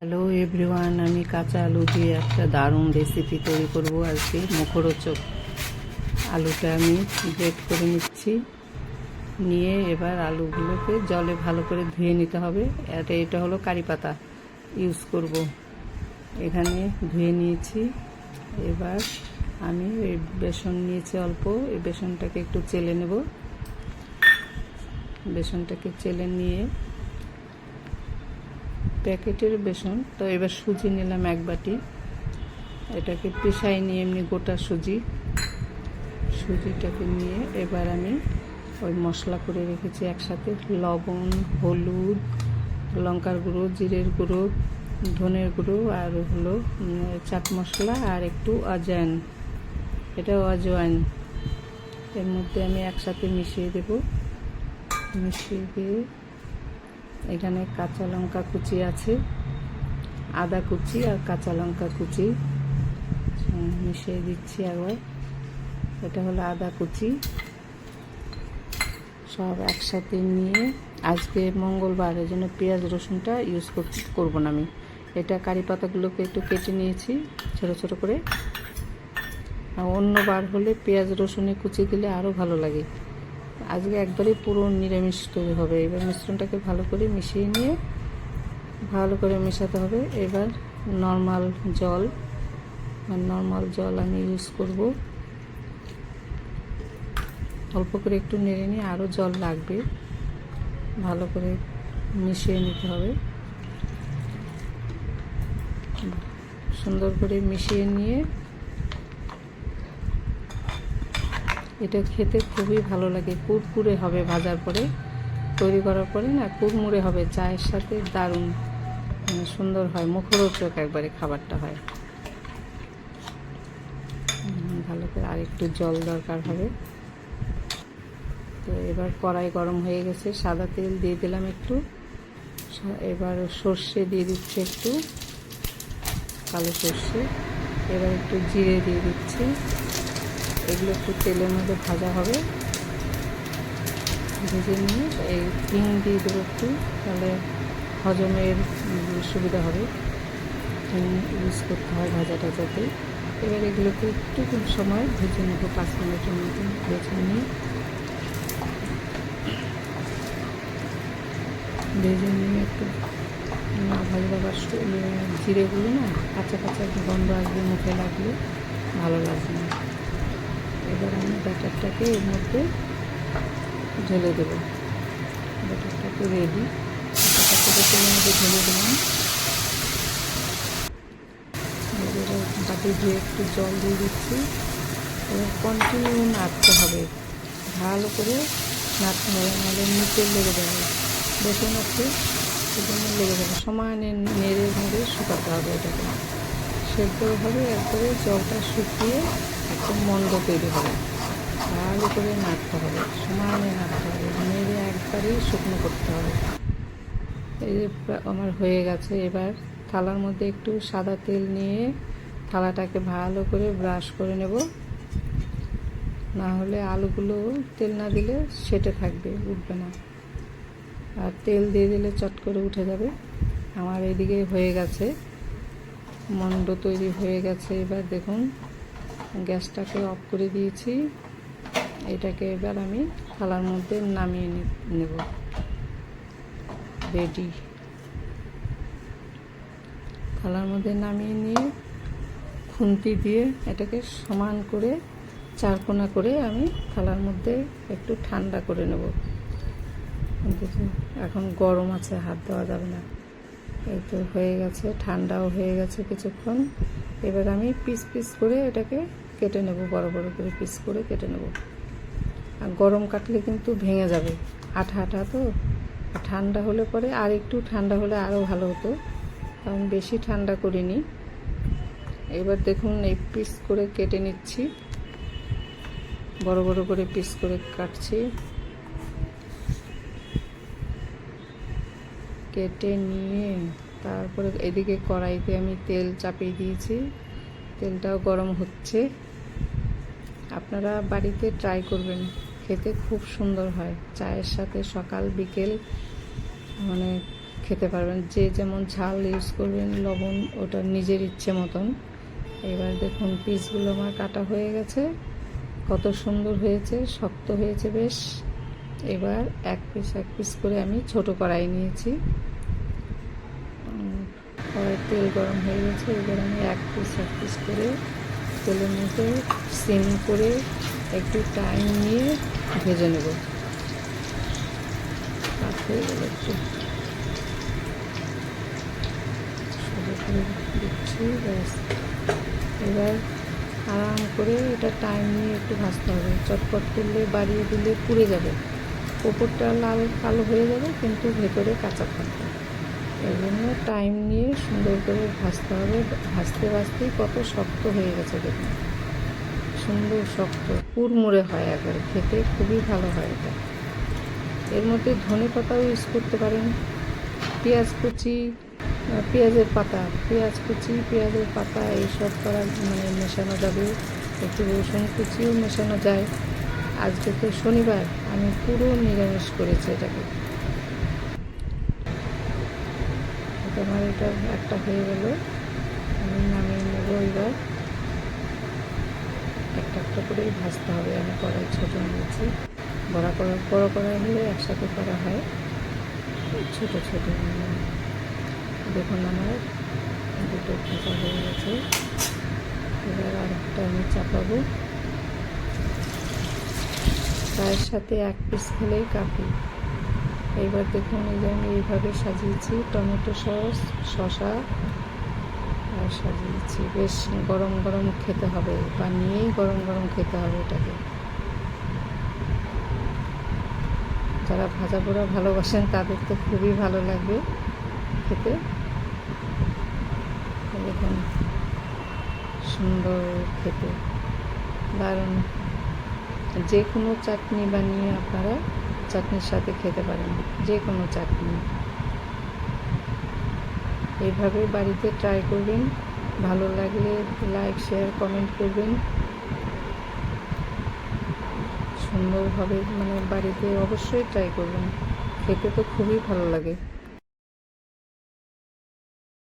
Hello everyone, আমি কাঁচা আলু দিয়ে একটা দারুণ রেসিপি তৈরি করব আজকে, মুখরোচক। আলুটা আমি গ্রেট করে নিচ্ছি, নিয়ে এবার আলুগুলোকে জলে ভালো করে ধুয়ে নিতে হবে। এটা হলো কারি পাতা ইউজ করব। এখানে ধুয়ে নিয়েছি। এবার আমি এই বেসন নিয়েছি অল্প, এই বেসনটাকে একটু চেলে নেব। বেসনটাকে চেলে নিয়ে, প্যাকেটের বেসন তো, এবার সুজি নিলাম 1 বাটি। এটাকে পিষাই নিয়ে এমনি গোটা সুজিটাকে নিয়ে এবার আমি ওই মশলা করে রেখেছি একসাথে, লবণ, হলুদ, লঙ্কার গুঁড়ো, জিরের গুঁড়ো, ধনের গুঁড়ো, আর হলো চাট মশলা, আর একটু অজওয়াইন। এটা অজওয়াইন এর মধ্যে আমি একসাথে মিশিয়ে দেব। মিশিয়ে দিয়ে এখানে কাঁচা লঙ্কা কুচি আছে, আদা কুচি আর কাঁচা লঙ্কা কুচি মিশিয়ে দিচ্ছি একবার। এটা হলো আদা কুচি, সব একসাথে নিয়ে, আজকে মঙ্গলবার, এই জন্য পেঁয়াজ রসুনটা ইউজ করব না আমি। এটা কারি পাতাগুলোকে একটু কেটে নিয়েছি ছোটো ছোটো করে। অন্য বার হলে পেঁয়াজ রসুনে কুচি দিলে আরও ভালো লাগে। আজকে একবারে পুরো নিরামিষ তৈরি হবে। এবার মিশ্রণটাকে ভালো করে মিশিয়ে নিয়ে ভালো করে মেশাতে হবে। এবার নর্মাল জল আমি ইউজ করব। অল্প করে একটু নেড়ে নিয়ে, আরও জল লাগবে, ভালো করে মিশিয়ে নিতে হবে। সুন্দর করে মিশিয়ে নিয়ে, এটা খেতে খুবই ভালো লাগে, কুড়কুড়ে হবে। ভাজার পরে, তৈরি করার পরে না কুড়মুড়ে হবে, চায়ের সাথে দারুণ সুন্দর হয়, মুখরোচক একবারে খাবারটা হয়। ভালো করে আরেকটু জল দরকার হবে। তো এবার কড়াই গরম হয়ে গেছে, সাদা তেল দিয়ে দিলাম একটু। এবার সর্ষে দিয়ে দিচ্ছি একটু, কালো সর্ষে। এবার একটু জিরে দিয়ে দিচ্ছি। এগুলো একটু তেলের মধ্যে ভাজা হবে। ভেজে নিয়ে এই হিং দিয়ে দেবো একটু, তাহলে হজমের সুবিধা হবে। হিং ইউজ করতে হয় ভাজা টাজাতে। এবার এগুলোকে একটু সময় ভেজে নেবো, 5 মিনিটের মতো ভেজে নিয়ে একটু ভালো আবার জিরেগুলো না কাঁচা কাঁচা গন্ধ আসবে, মুখে লাগলে ভালো লাগবে না। এবার আমি ব্যাটারটাকে এর মধ্যে ঢেলে দেবো। ব্যাটারটাকে রেডি, ব্যাটারটাকে তেলের মধ্যে ঢেলে দিলাম। এবার বাটি দিয়ে একটু জল দিয়ে দিচ্ছি। এবার কন্টিনিউ নাড়তে হবে, ভালো করে নাড়তে হবে, নাহলে নিচে লেগে যাবে। বেসন আছে সেজন্য লেগে যাবে। সময় নেড়ে নেড়ে শুকাতে হবে, এটাকে সেদ্ধ হবে। এরপরে জলটা শুকিয়ে একদম মন্ড তৈরি হবে। ভালো করে নাড়তে হবে, সমানে নাড়তে হবে, নেড়ে একবারেই শুকনো করতে হবে। এই যে আমার হয়ে গেছে। এবার থালার মধ্যে একটু সাদা তেল নিয়ে থালাটাকে ভালো করে ব্রাশ করে নেব, না হলে আলুগুলো তেল না দিলে সেটে থাকবে, উঠবে না। আর তেল দিয়ে দিলে চট করে উঠে যাবে। আমার এদিকে হয়ে গেছে, মন্ড তৈরি হয়ে গেছে। এবার দেখুন, গ্যাসটাকে অফ করে দিয়েছি। এটাকে এবার আমি থালার মধ্যে নামিয়ে নেব। রেডি। থালার মধ্যে নামিয়ে নিয়ে খুন্তি দিয়ে এটাকে সমান করে 4 কোণা করে আমি থালার মধ্যে একটু ঠান্ডা করে নেব। এখন গরম আছে, হাত দেওয়া যাবে না। এই তো হয়ে গেছে, ঠান্ডাও হয়ে গেছে কিছুক্ষণ। এবার আমি পিস পিস করে এটাকে কেটে নেব, বড় বড় করে পিস করে কেটে নেব। আর গরম কাটলে কিন্তু ভেঙে যাবে, আঠা আঠা তো। ঠান্ডা হলে পরে, আর একটু ঠান্ডা হলে আরও ভালো হতো, কারণ বেশি ঠান্ডা করিনি। এবার দেখুন, এই পিস করে কেটে নিচ্ছি, বড় বড় করে পিস করে কাটছি। কেটে নিয়ে তারপরে এদিকে কড়াইতে আমি তেল চাপিয়ে দিয়েছি, তেলটাও গরম হচ্ছে। আপনারা বাড়িতে ট্রাই করবেন, খেতে খুব সুন্দর হয়। চায়ের সাথে সকাল বিকেল মানে খেতে পারবেন। যে যেমন ঝাল ইউজ করবেন, লবণ ওটা নিজের ইচ্ছে মতন। এবার দেখুন পিসগুলো আমার কাটা হয়ে গেছে, কত সুন্দর হয়েছে, শক্ত হয়েছে বেশ। এবার এক পিস করে আমি ছোট কড়াই নিয়েছি। কড়াই তেল গরম হয়ে গেছে, এবার আমি এক পিস করে তেলের মধ্যে সিম করে একটু টাইম নিয়ে ভেজে নেব। কাট হয়ে গেল একটু, সোজা করে দিচ্ছি, ব্যাস। এবার আরাম করে এটা টাইম নিয়ে একটু ভাজতে হবে। চটপট করলে, বাড়িয়ে দিলে পুড়ে যাবে, ওপরটা লাল কালো হয়ে যাবে কিন্তু ভেতরে কাঁচা থাকবে। এই জন্য টাইম নিয়ে সুন্দর করে ভাজতে হবে। ভাজতে ভাজতেই কত শক্ত হয়ে গেছে দেখুন, সুন্দর শক্ত কুড়মুড়ে হয়, একবারে খেতে খুবই ভালো হয় এটা। এর মধ্যে ধনে পাতাও ইউজ করতে পারেন, পেঁয়াজ কুচি, পেঁয়াজ কুচি, পেঁয়াজের পাতা এইসব করা মানে মেশানো যাবে। একটু রসুন কুচিও মেশানো যায়। আজকে তো শনিবার, আমি পুরো নিরামিষ করেছি এটাকে। আমার এটা একটা হয়ে গেল, আমি নামিয়ে নেব। এবার একটা করেই ভাজতে হবে। আমি কড়াই ছোটো নিয়েছি, বড় কড়াই হলে একসাথে করা হয়, ছোটো ছোটো। দেখুন আমার দুটো ভাজা হয়ে গেছে। এবার আর একটা আমি চাপাবো। চায়ের সাথে এক পিস খেলেই কাফি। এইবার দেখুন এই যে আমি এইভাবে সাজিয়েছি, টমেটো সস, শসা আর সাজিয়েছি। বেশ গরম গরম খেতে হবে, বানিয়েই গরম গরম খেতে হবে এটাকে। যারা ভাজা পোড়া ভালোবাসেন তাদের তো খুবই ভালো লাগবে খেতে। দেখুন সুন্দর খেতে, দারুণ। যে কোনো চাটনি বানিয়ে আপনারা চাটনির সাথে খেতে পারেন, যে কোনো চাটনি। এইভাবে বাড়িতে ট্রাই করবেন, ভালো লাগলে লাইক, শেয়ার, কমেন্ট করবেন। সুন্দরভাবে মানে বাড়িতে অবশ্যই ট্রাই করবেন, খেতে তো খুবই ভালো লাগে।